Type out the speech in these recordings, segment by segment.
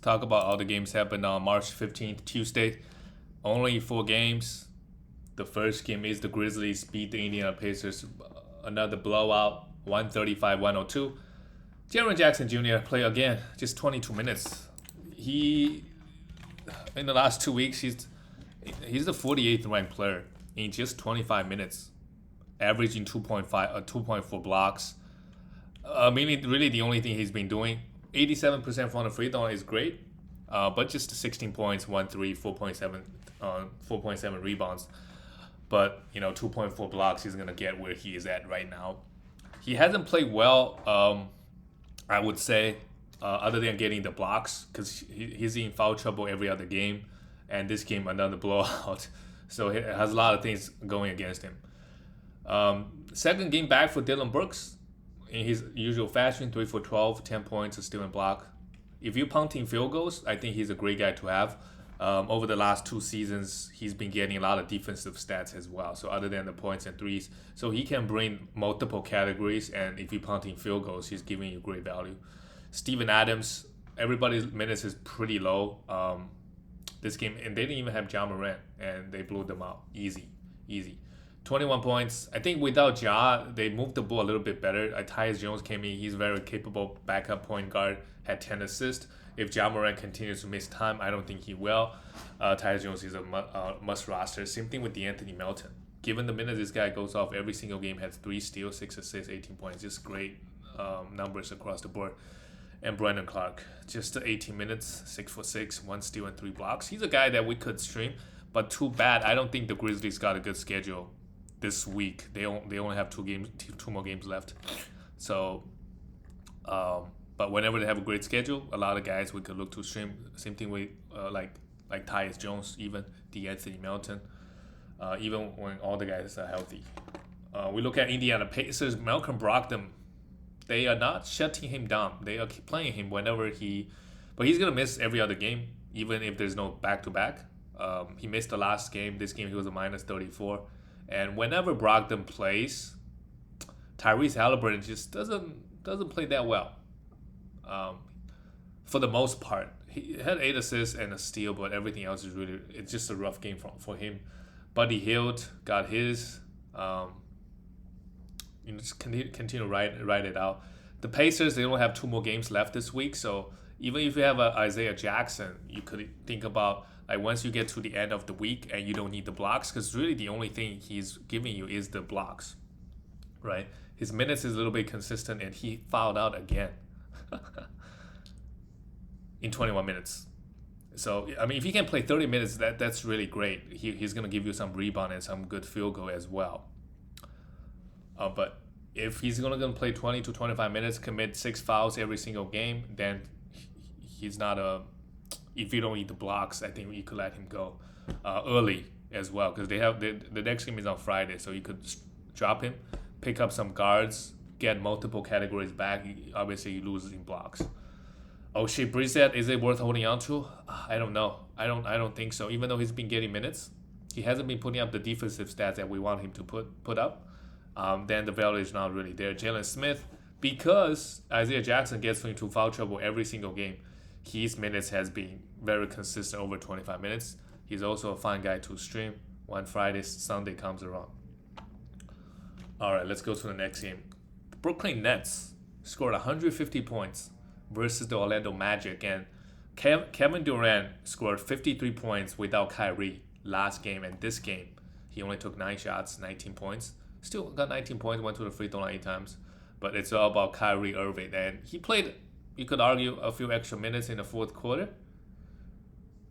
talk about all the games happened on March 15th, Tuesday. Only 4 games. The first game is the Grizzlies beat the Indiana Pacers. Another blowout, 135-102. Jaren Jackson Jr. play again, just 22 minutes. He, in the last 2 weeks, he's the 48th ranked player in just 25 minutes, averaging 2.4 blocks. Meaning, really, the only thing he's been doing, 87% from the free throw is great, but just 16 points, 1 3, 4.7 rebounds. But 2.4 blocks, he's gonna get where he is at right now. He hasn't played well, I would say, other than getting the blocks, because he's in foul trouble every other game, and this game another blowout. So it has a lot of things going against him. Second game back for Dylan Brooks. In his usual fashion, 3 for 12, 10 points, a steal and block. If you're punting field goals, I think he's a great guy to have. Over the last 2 seasons, he's been getting a lot of defensive stats as well. So other than the points and threes, so he can bring multiple categories. And if you're punting field goals, he's giving you great value. Steven Adams, everybody's minutes is pretty low. This game, and they didn't even have Ja Morant, and they blew them out. Easy. 21 points. I think without Ja, they moved the ball a little bit better. Tyus Jones came in. He's very capable backup point guard. Had 10 assists. If Ja Morant continues to miss time, I don't think he will. Tyus Jones is a must roster. Same thing with DeAnthony Melton. Given the minutes this guy goes off every single game, has 3 steals, 6 assists, 18 points. Just great numbers across the board. And Brandon Clark, just 18 minutes, 6 for 6, 1 steal and 3 blocks. He's a guy that we could stream, but too bad. I don't think the Grizzlies got a good schedule this week. They only have 2 more games left. So, but whenever they have a great schedule, a lot of guys we could look to stream. Same thing with like Tyus Jones, even DeAnthony Melton, even when all the guys are healthy. We look at Indiana Pacers. Malcolm Brogdon. They are not shutting him down. They are playing him whenever but he's gonna miss every other game, even if there's no back-to-back. He missed the last game. This game he was a minus 34. And whenever Brogdon plays, Tyrese Halliburton just doesn't play that well. For the most part, he had 8 assists and a steal, but everything else is it's just a rough game for him. Buddy Hield got his. Just continue to ride it out. The Pacers, they don't have 2 more games left this week, so even if you have Isaiah Jackson, you could think about once you get to the end of the week and you don't need the blocks, because really the only thing he's giving you is the blocks, right? His minutes is a little bit consistent, and he fouled out again in 21 minutes. So if he can play 30 minutes, that's really great. He's gonna give you some rebound and some good field goal as well. But if he's gonna play 20 to 25 minutes, commit 6 fouls every single game, then he's not if you don't need the blocks, I think you could let him go early as well, because they have the next game is on Friday, so you could drop him, pick up some guards, get multiple categories back. Obviously, you lose in blocks. Oh shit, Brissett, is it worth holding on to? I don't know. I don't think so. Even though he's been getting minutes, he hasn't been putting up the defensive stats that we want him to put up. Then the value is not really there. Jalen Smith, because Isaiah Jackson gets into foul trouble every single game, his minutes has been very consistent over 25 minutes. He's also a fun guy to stream when Sunday comes around. All right, let's go to the next game. Brooklyn Nets scored 150 points versus the Orlando Magic, and Kevin Durant scored 53 points without Kyrie last game, and this game he only took 9 shots, 19 points. Still got 19 points, went to the free throw line 8 times. But it's all about Kyrie Irving. And he played, you could argue, a few extra minutes in the fourth quarter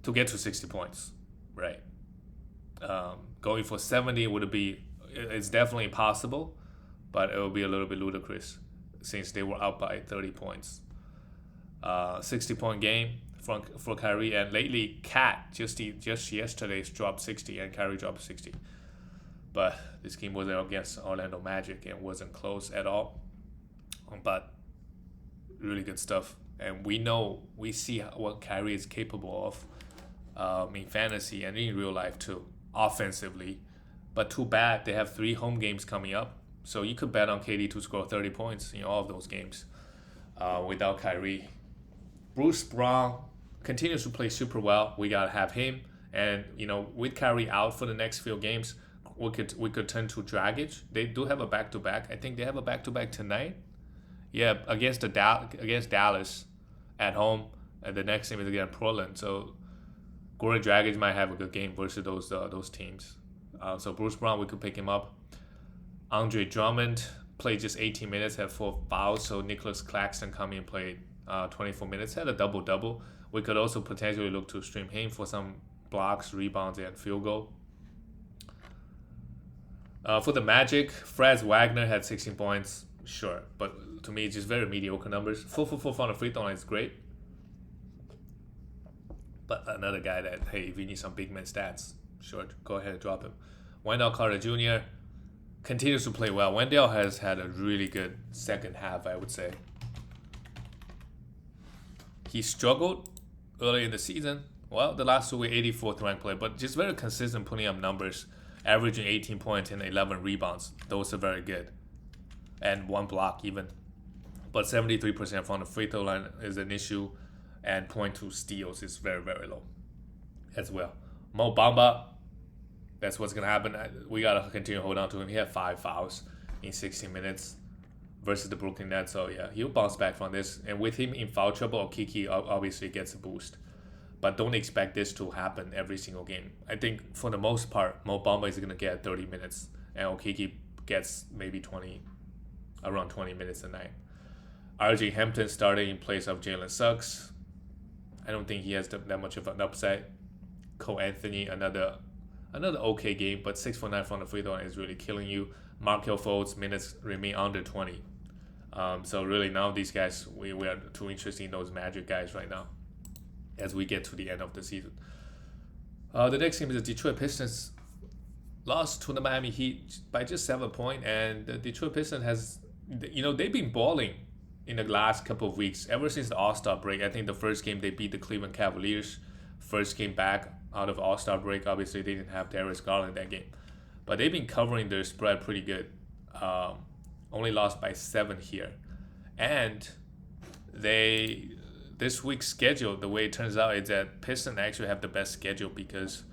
to get to 60 points, right? Going for 70 it's definitely possible, but it will be a little bit ludicrous since they were up by 30 points. 60-point game for Kyrie. And lately, Cat, just yesterday, dropped 60 and Kyrie dropped 60. But this game was against Orlando Magic and wasn't close at all. But really good stuff. And we see what Kyrie is capable of in fantasy and in real life too, offensively. But too bad they have 3 home games coming up. So you could bet on KD to score 30 points in all of those games without Kyrie. Bruce Brown continues to play super well. We gotta have him, and with Kyrie out for the next few games, we could turn to Dragic. They do have a back-to-back. I think they have a back-to-back tonight. Yeah, against Dallas at home, and the next game is against Portland. So Goran Dragic might have a good game versus those teams. So Bruce Brown, we could pick him up. Andre Drummond played just 18 minutes, had 4 fouls. So Nicholas Claxton come in and played 24 minutes, had a double-double. We could also potentially look to stream him for some blocks, rebounds, and field goal. For the Magic, Franz Wagner had 16 points, sure. But to me, it's just very mediocre numbers. 4 for 4 from the free throw line is great. But another guy that, hey, if you need some big man stats, sure, go ahead and drop him. Wendell Carter Jr. continues to play well. Wendell has had a really good second half, I would say. He struggled early in the season. Well, the last 2 were 84th ranked player, but just very consistent putting up numbers, averaging 18 points and 11 rebounds. Those are very good. And 1 block even. But 73% from the free throw line is an issue, and 0.2 steals is very, very low as well. Mo Bamba, that's what's going to happen. We got to continue to hold on to him. He had 5 fouls in 16 minutes versus the Brooklyn Nets. So, yeah, he'll bounce back from this. And with him in foul trouble, Okiki obviously gets a boost. But don't expect this to happen every single game. I think for the most part, Mo Bamba is going to get 30 minutes, and Okiki gets maybe around 20 minutes a night. RJ Hampton starting in place of Jalen Suggs. I don't think he has that much of an upside. Cole Anthony, another okay game, but 6 for 9 from the free throw line is really killing you. Markelle Fultz minutes remain under 20. So really now these guys, we are too interested in those Magic guys right now as we get to the end of the season. The next game is the Detroit Pistons. Lost to the Miami Heat by just 7 points, and the Detroit Pistons has, they've been balling in the last couple of weeks, ever since the All-Star break. I think the first game they beat the Cleveland Cavaliers. First game back out of All-Star break. Obviously, they didn't have Darius Garland that game. But they've been covering their spread pretty good. Only lost by 7 here. And this week's schedule, the way it turns out, is that Pistons actually have the best schedule because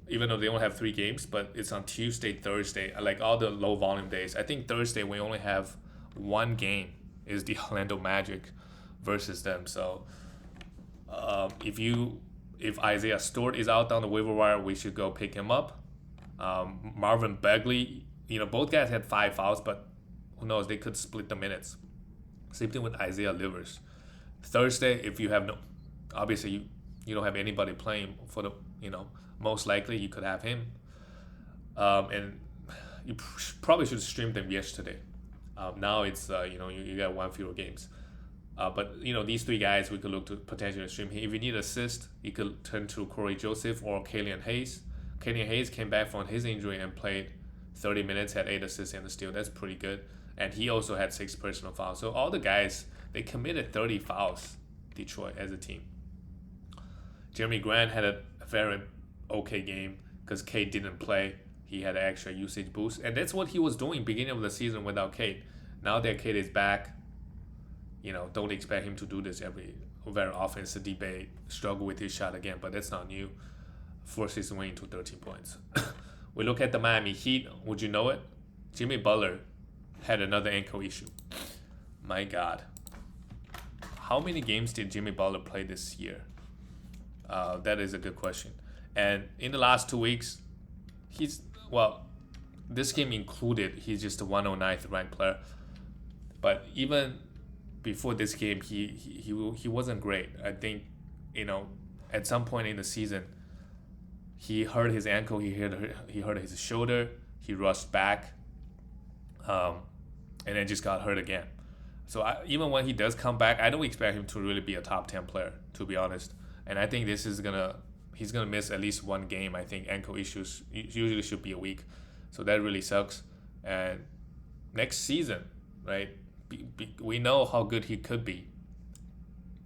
even though they only have 3 games, but it's on Tuesday, Thursday, like all the low volume days. I think Thursday we only have 1 game. Is the Orlando Magic versus them. So if Isaiah Stewart is out on the waiver wire, we should go pick him up. Marvin Bagley, both guys had 5 fouls, but who knows, they could split the minutes. Same thing with Isaiah Livers. Thursday, if you have obviously you don't have anybody playing for the, most likely you could have him. And you probably should stream them yesterday. Now it's, you got 1 fewer games. But, these 3 guys, we could look to potentially stream. If you need assist, you could turn to Corey Joseph or Killian Hayes. Killian Hayes came back from his injury and played 30 minutes, had 8 assists and a steal. That's pretty good. And he also had 6 personal fouls. So all the guys, they committed 30 fouls, Detroit, as a team. Jeremy Grant had a very okay game because Kate didn't play. He had an extra usage boost. And that's what he was doing beginning of the season without Kate. Now that Kate is back, don't expect him to do this very often. It's a debate. Struggle with his shot again, but that's not new. Forced his way into 13 points. We look at the Miami Heat. Would you know it? Jimmy Butler had another ankle issue. My God. How many games did Jimmy Butler play this year? That is a good question. And in the last 2 weeks, this game included, he's just the 109th ranked player. But even before this game, he wasn't great. I think, at some point in the season, he hurt his ankle, he hurt his shoulder, he rushed back, and then just got hurt again. So even when he does come back, I don't expect him to really be a top 10 player, to be honest. And I think he's gonna miss at least 1 game. I think ankle issues usually should be a week, so that really sucks. And next season, right? We know how good he could be.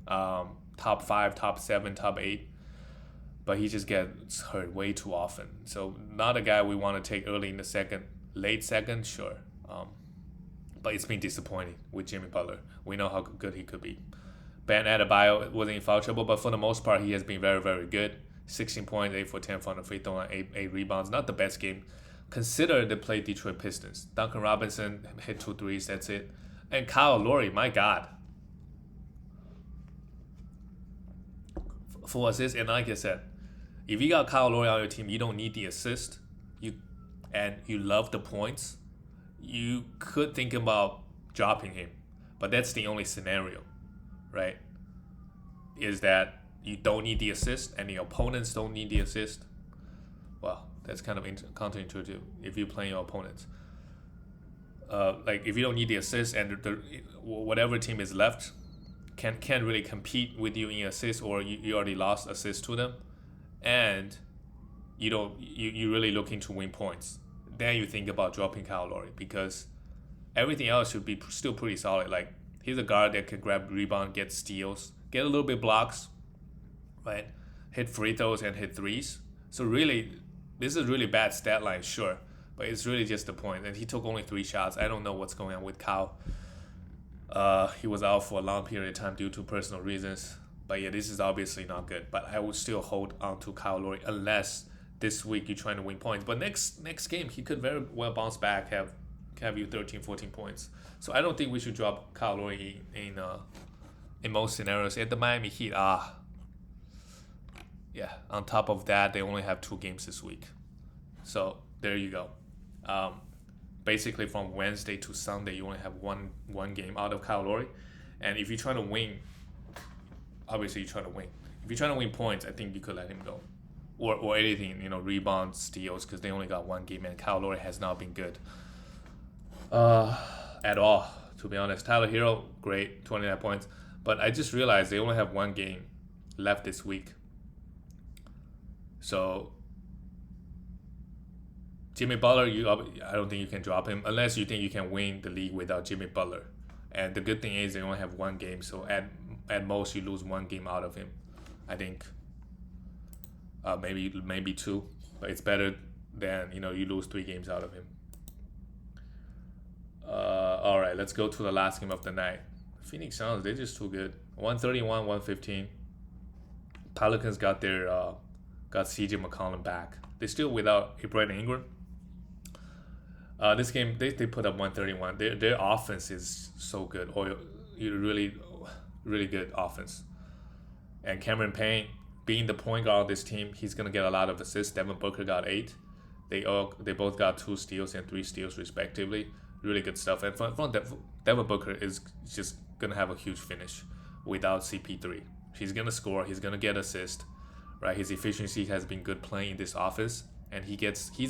Top 5, top 7, top 8, but he just gets hurt way too often. So not a guy we want to take early in the second, late second, sure. But it's been disappointing with Jimmy Butler. We know how good he could be. Ben Adebayo wasn't in foul trouble, but for the most part, he has been very, very good. 16 points, 8 for 10 from the free throw, and 8 rebounds. Not the best game. Consider they played Detroit Pistons. Duncan Robinson hit 2 threes, that's it. And Kyle Lowry, my God. 4 assists, and like I said, if you got Kyle Lowry on your team, you don't need the assist. You love the points. You could think about dropping him, but that's the only scenario, right? Is that you don't need the assist and the opponents don't need the assist. Well, that's kind of counterintuitive if you play your opponents. Like if you don't need the assist and whatever team is left can't really compete with you in assists, or you already lost assists to them, and you're really looking to win points, then you think about dropping Kyle Lowry, because everything else should be still pretty solid. Like, he's a guard that can grab rebound, get steals, get a little bit blocks, right? Hit free throws and hit threes. So really, this is really bad stat line, sure, but it's really just the point. And he took only 3 shots. I don't know what's going on with Kyle. He was out for a long period of time due to personal reasons. But yeah, this is obviously not good. But I would still hold on to Kyle Lowry unless this week you're trying to win points. But next game, he could very well bounce back, have you 13, 14 points. So I don't think we should drop Kyle Lowry in most scenarios. At the Miami Heat, yeah. On top of that, they only have 2 games this week. So there you go. Basically, from Wednesday to Sunday, you only have one game out of Kyle Lowry. And if you're trying to win, obviously you're trying to win. If you're trying to win points, I think you could let him go. Or anything, rebounds, steals, because they only got 1 game, and Kyle Lowry has not been good at all, to be honest. Tyler Hero, great, 29 points. But I just realized they only have 1 game left this week. So Jimmy Butler, I don't think you can drop him unless you think you can win the league without Jimmy Butler. And the good thing is they only have 1 game, so at most you lose 1 game out of him. I think maybe 2, but it's better than you lose 3 games out of him. All right, let's go to the last game of the night. Phoenix Suns, they're just too good. 131, 115. Pelicans got CJ McCollum back. They're still without Brandon Ingram. This game, they put up 131. Their offense is so good. Really, really good offense. And Cameron Payne, being the point guard of this team, he's going to get a lot of assists. Devin Booker got 8. They both got 2 steals and 3 steals respectively. Really good stuff. And from Devin Booker is just going to have a huge finish without CP3. He's going to score. He's going to get assists. Right? His efficiency has been good playing in this offense. And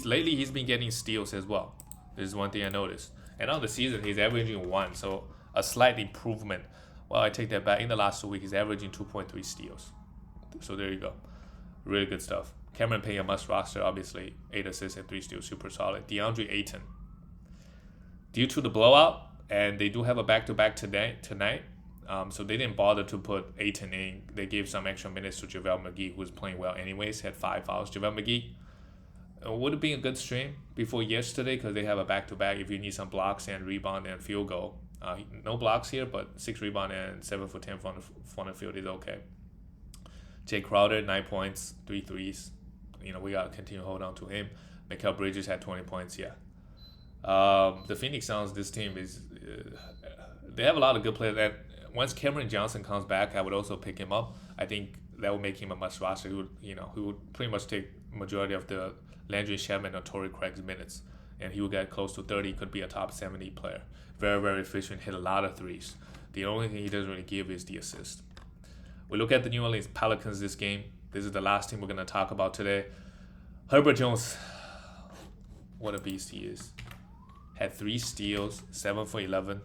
lately he's been getting steals as well. This is one thing I noticed. And on the season, he's averaging 1. So a slight improvement. Well, I take that back. In the last 2 weeks, he's averaging 2.3 steals. So there you go. Really good stuff. Cameron Payne, a must roster, obviously. 8 assists and 3 steals, super solid. DeAndre Ayton. Due to the blowout, and they do have a back-to-back tonight, so they didn't bother to put Ayton in. They gave some extra minutes to JaVale McGee, who was playing well anyways, had 5 fouls. JaVale McGee would have been a good stream before yesterday because they have a back-to-back if you need some blocks and rebound and field goal. No blocks here, but 6 rebound and 7 for 10 from the field is okay. Jay Crowder, 9 points, 3 threes. We got to continue to hold on to him. Mikal Bridges had 20 points, yeah. The Phoenix Suns, this team is they have a lot of good players. And once Cameron Johnson comes back, I would also pick him up. I think that would make him a must roster. He would pretty much take majority of the Landry Shamet or Torrey Craig's minutes, and he would get close to 30. Could be a top 70 player. Very, very efficient. Hit a lot of threes. The only thing he doesn't really give is the assist. We look at the New Orleans Pelicans this game. This is the last team we're going to talk about today. Herbert Jones, what a beast he is. Had 3 steals, 7 for 11,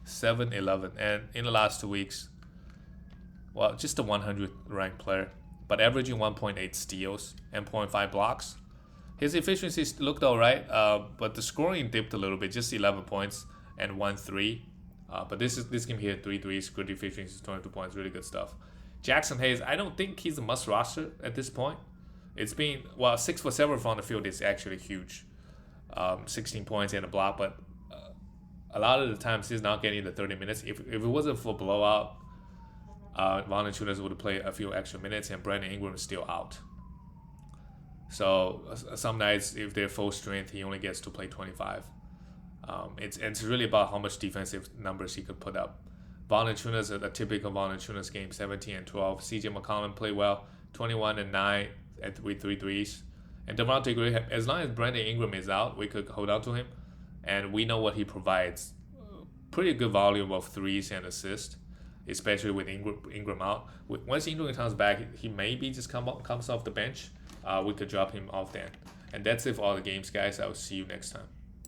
7-11. And in the last 2 weeks, well, just a 100th ranked player, but averaging 1.8 steals and 0.5 blocks. His efficiency looked all right, but the scoring dipped a little bit, just 11 points and 1 3. But this game here, 3 threes, good efficiency, 22 points, really good stuff. Jackson Hayes, I don't think he's a must roster at this point. It's been, 6 for 7 from the field is actually huge. 16 points and a block, but a lot of the times he's not getting the 30 minutes. If it wasn't for blowout, Valanciunas would play a few extra minutes, and Brandon Ingram is still out. So some nights, if they're full strength, he only gets to play 25. It's really about how much defensive numbers he could put up. Valanciunas, a typical Valanciunas game, 17 and 12. CJ McCollum played well, 21 and 9 with 3 threes. And Devontae Graham, as long as Brandon Ingram is out, we could hold on to him. And we know what he provides. Pretty good volume of threes and assists, especially with Ingram out. Once Ingram comes back, he maybe just comes off the bench. We could drop him off then. And that's it for all the games, guys. I will see you next time.